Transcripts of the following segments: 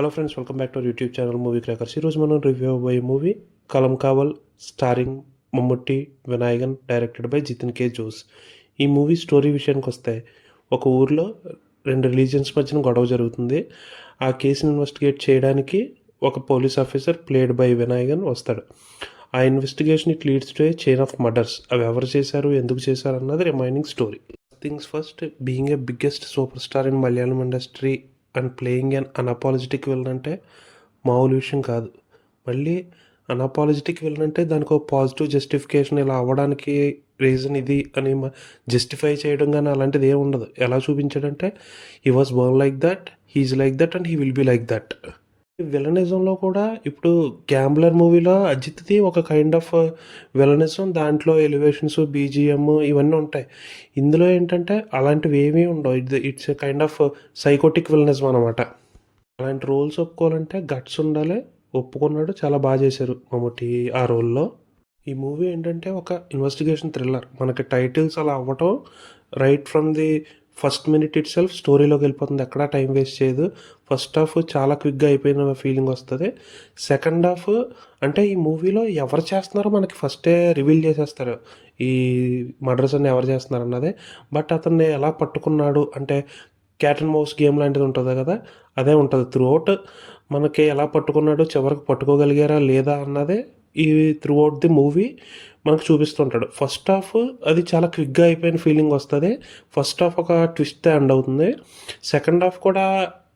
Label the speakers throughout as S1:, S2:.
S1: Hello friends, welcome back to our YouTube channel movie crackers. ఈరోజు మనం review అవ్వబోయే movie Kalamkaval, starring Mammootty, Vinayakan, directed by Jithin K Jose. ఈ movie story విషయానికి వస్తే, ఒక ఊర్లో రెండు రిలీజియన్స్ మధ్యన గొడవ జరుగుతుంది. ఆ కేసుని ఇన్వెస్టిగేట్ చేయడానికి ఒక police officer played by Vinayakan వస్తాడు. ఆ investigation it leads to A chain of murders. అవి ఎవరు చేశారు, ఎందుకు చేశారు అన్నది remaining story. Things first, being a biggest super star in Malayalam industry and playing un unapologetic villain అంటే మామూలు విషయం కాదు. మళ్ళీ అన్అపాలజెటిక్ విలన్ అంటే దానికి ఒక పాజిటివ్ జస్టిఫికేషన్, ఇలా అవ్వడానికి రీజన్ ఇది అని జస్టిఫై చేయడం కానీ అలాంటిది ఏమి ఉండదు. ఎలా చూపించాడంటే, he was born like that, he is like that and he will be like that. విలనిజంలో కూడా ఇప్పుడు గ్యాంబ్లర్ మూవీలో అజిత్ది ఒక కైండ్ ఆఫ్ విలనిజం, దాంట్లో ఎలివేషన్స్, బీజిఎం ఇవన్నీ ఉంటాయి. ఇందులో ఏంటంటే అలాంటివి ఏమీ ఉండవు. It's a kind of psychotic villainism అనమాట. అలాంటి రోల్స్ ఒప్పుకోవాలంటే గట్స్ ఉండాలి. ఒప్పుకున్నాడు, చాలా బాగా చేశారు మమ్ముట్టి ఆ రోల్లో. ఈ మూవీ ఏంటంటే ఒక ఇన్వెస్టిగేషన్ థ్రిల్లర్. మనకి టైటిల్స్ అలా అవ్వటం, right from the first minute itself స్టోరీలోకి వెళ్ళిపోతుంది. ఎక్కడా టైం వేస్ట్ చేయదు. ఫస్ట్ హాఫ్ చాలా క్విక్గా అయిపోయిన ఫీలింగ్ వస్తుంది. సెకండ్ హాఫ్ అంటే ఈ మూవీలో ఎవరు చేస్తున్నారో మనకి ఫస్టే రివీల్ చేసేస్తారు, ఈ మర్డర్స్ అన్ని ఎవరు చేస్తున్నారు అన్నదే. బట్ అతన్ని ఎలా పట్టుకున్నాడు అంటే, క్యాట్ అండ్ మౌస్ గేమ్ లాంటిది ఉంటుంది కదా, అదే ఉంటుంది త్రూ అవుట్. మనకి ఎలా పట్టుకున్నాడో, చివరికి పట్టుకోగలిగారా లేదా అన్నదే ఈ త్రూ అవుట్ ది మూవీ మనకు చూపిస్తుంటాడు. ఫస్ట్ హాఫ్ అది చాలా క్విక్గా అయిపోయిన ఫీలింగ్ వస్తుంది. ఫస్ట్ హాఫ్ ఒక ట్విస్ట్ ఎండ్ అవుతుంది. సెకండ్ హాఫ్ కూడా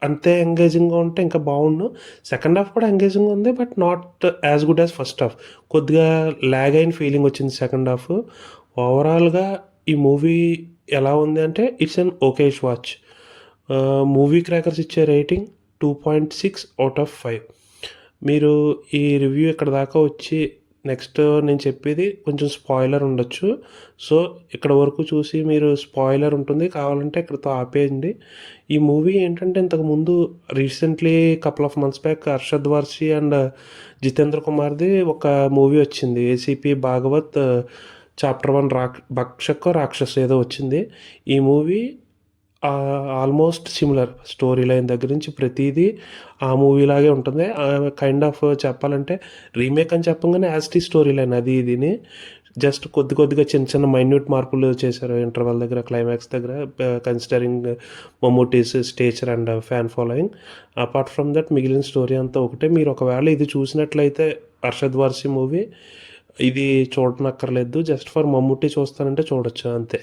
S1: అంతే ఎంగేజింగ్గా ఉంటే ఇంకా బాగుండు. సెకండ్ హాఫ్ కూడా ఎంగేజింగ్గా ఉంది, but not as good as first half. కొద్దిగా ల్యాగ్ అయిన ఫీలింగ్ వచ్చింది సెకండ్ హాఫ్. ఓవరాల్గా ఈ మూవీ ఎలా ఉంది అంటే, it's an okayish watch. Movie crackers ఇచ్చే రేటింగ్ 2.6/5. మీరు ఈ రివ్యూ ఇక్కడ దాకా వచ్చి నెక్స్ట్ నేను చెప్పేది కొంచెం స్పాయిలర్ ఉండొచ్చు. సో ఇక్కడ వరకు చూసి మీరు, స్పాయిలర్ ఉంటుంది కావాలంటే ఇక్కడతో ఆపేయండి. ఈ మూవీ ఏంటంటే, ఇంతకుముందు recently couple of months back Arshad Warsi and Jitendra కుమార్ది ఒక మూవీ వచ్చింది, ఏసీపీ భాగవత్ చాప్టర్ 1 భక్షక్ రాక్షస్ ఏదో వచ్చింది. ఈ movie almost similar story line దగ్గర నుంచి ప్రతిదీ ఆ మూవీలాగే ఉంటుంది. కైండ్ ఆఫ్ చెప్పాలంటే రీమేక్ అని చెప్పగానే యాజ్ టీ స్టోరీ లైన్ అది ఇదిని జస్ట్ కొద్దిగా చిన్న చిన్న మైన్యూట్ మార్పులు చేశారు ఇంటర్వల్ దగ్గర, క్లైమాక్స్ దగ్గర, considering Mammootty's stature and fan following. Apart from that మిగిలిన స్టోరీ అంతా ఒకటే. మీరు ఒకవేళ ఇది చూసినట్లయితే అర్షద్ వార్షి మూవీ, ఇది చూడనక్కర్లేదు. జస్ట్ ఫర్ మమ్ముట్టి చూస్తానంటే చూడొచ్చు అంతే.